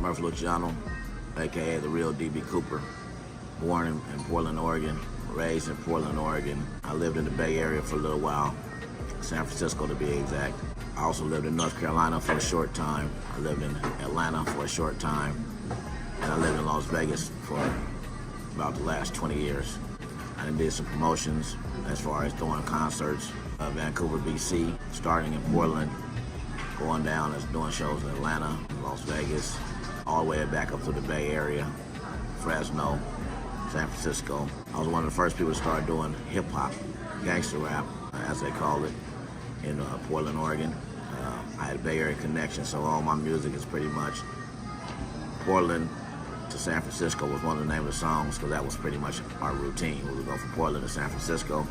Smurf Luciano, aka the real DB Cooper. Born in Portland, Oregon, raised in Portland, Oregon. I lived in the Bay Area for a little while, San Francisco to be exact. I also lived in North Carolina for a short time. I lived in Atlanta for a short time. And I lived in Las Vegas for about the last 20 years. I did some promotions as far as doing concerts, Vancouver, BC, starting in Portland, going down as doing shows in Atlanta, Las Vegas, all the way back up to the Bay Area, Fresno, San Francisco. I was one of the first people to start doing hip-hop, gangster rap, as they call it, in Portland, Oregon. I had a Bay Area connection, so all my music is pretty much Portland to San Francisco was one of the name of the songs, because that was pretty much our routine. We would go from Portland to San Francisco,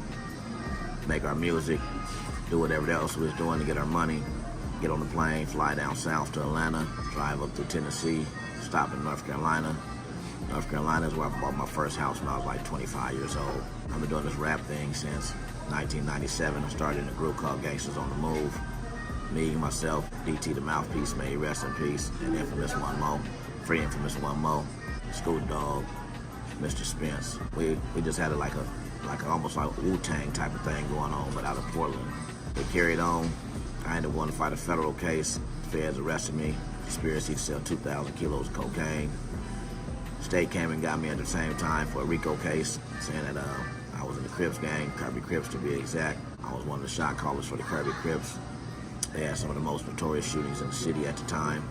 make our music, do whatever else we was doing to get our money, get on the plane, fly down south to Atlanta, drive up through Tennessee, stop in North Carolina. North Carolina is where I bought my first house when I was like 25 years old. I've been doing this rap thing since 1997. I started in a group called Gangsters on the Move. Me, myself, DT the Mouthpiece, may he rest in peace, and infamous One Mo, free infamous One Mo, Scoot Dog, Mr. Spence. We just had like almost like a Wu-Tang type of thing going on, but out of Portland. It carried on. I ended up wanting to fight a federal case. The feds arrested me, conspiracy to sell 2,000 kilos of cocaine. State came and got me at the same time for a RICO case, saying that I was in the Crips gang, Kirby Crips to be exact. I was one of the shot callers for the Kirby Crips. They had some of the most notorious shootings in the city at the time.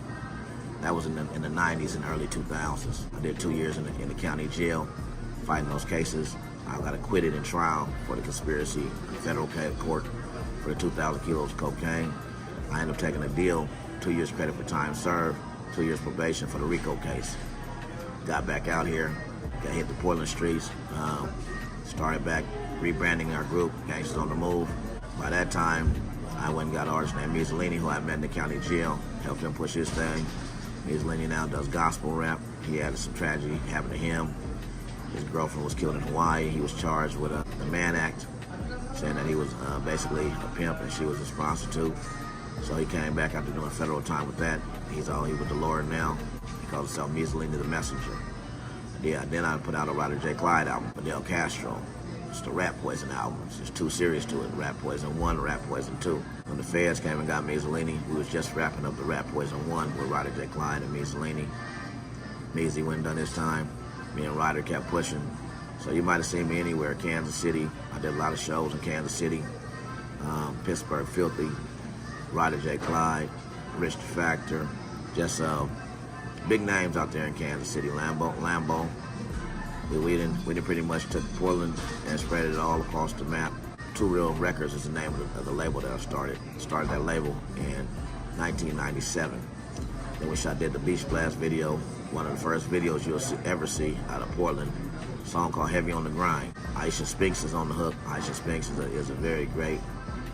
That was in the 90s and early 2000s. I did 2 years in the county jail fighting those cases. I got acquitted in trial for the conspiracy in federal court for the 2,000 kilos of cocaine. I ended up taking a deal, 2 years credit for time served, 2 years probation for the RICO case. Got back out here, got hit the Portland streets, started back rebranding our group, Gangsters on the Move. By that time, I went and got an artist named Mussolini, who I met in the county jail, helped him push his thing. Mussolini now does gospel rap. He had some tragedy happen to him. His girlfriend was killed in Hawaii. He was charged with the Mann Act, saying that he was basically a pimp and she was his prostitute. So he came back after doing federal time with that. He's with the Lord now. He calls himself Mussolini the Messenger. Yeah, then I put out a Ryder J. Clyde album, Fidel Castro. It's the Rap Poison album. There's 2 series to it, Rap Poison 1, Rap Poison 2. When the feds came and got Mussolini, we was just wrapping up the Rap Poison 1 with Ryder J. Clyde and Mussolini. Measy went and done his time. Me and Ryder kept pushing. So you might have seen me anywhere, Kansas City. I did a lot of shows in Kansas City, Pittsburgh Filthy, Ryder J. Clyde, Rich the Factor, just big names out there in Kansas City, Lambo. We didn't pretty much took Portland and spread it all across the map. Two Real Records is the name of the label that I started. Started that label in 1997. Then we did the Beach Blast video, one of the first videos you'll ever see out of Portland. A song called Heavy on the Grind. Aisha Spinks is on the hook. Aisha Spinks is a very great,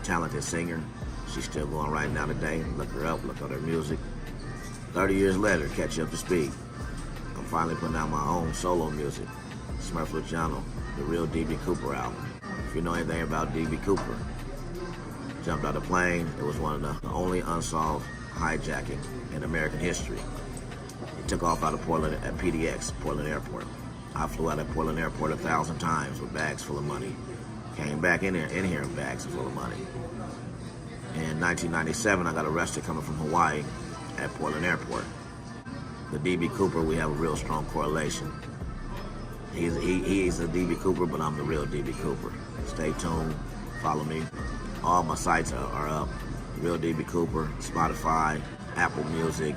talented singer. She's still going right now today. Look her up, look at her music. 30 years later, catch you up to speed. I'm finally putting out my own solo music. Smurf Luciano, the real DB Cooper album. If you know anything about DB Cooper, jumped out of the plane. It was one of the only unsolved hijacking in American history. He took off out of Portland at PDX, Portland Airport. I flew out of Portland Airport 1,000 times with bags full of money. Came back in here with bags full of money. In 1997, I got arrested coming from Hawaii at Portland Airport. The DB Cooper, we have a real strong correlation. He's a DB Cooper, but I'm the real DB Cooper. Stay tuned, follow me. All my sites are up. Real DB Cooper, Spotify, Apple Music.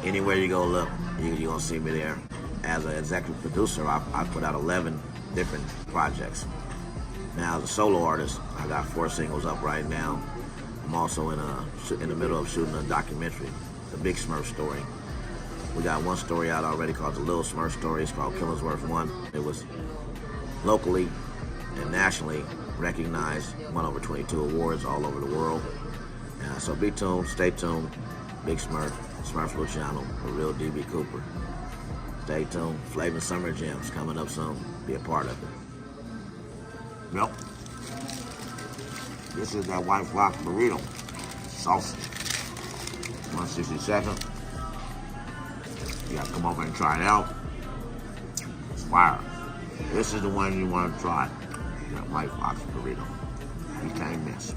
Anywhere you go look, you're gonna see me there. As an executive producer, I put out 11 different projects. Now as a solo artist, I got 4 singles up right now. I'm also in the middle of shooting a documentary, The Big Smurf Story. We got one story out already called The Little Smurf Story. It's called Killingsworth 1. It was locally and nationally recognized, won over 22 awards all over the world. So be tuned, stay tuned. Big Smurf, Smurf Luciano, the real DB Cooper. Stay tuned. Flavor Summer Gems coming up soon. Be a part of it. Yep. This is that Whyte Foxx burrito. Saucy. 162nd. You gotta come over and try it out. It's fire. This is the one you want to try. That Whyte Foxx burrito. You can't miss.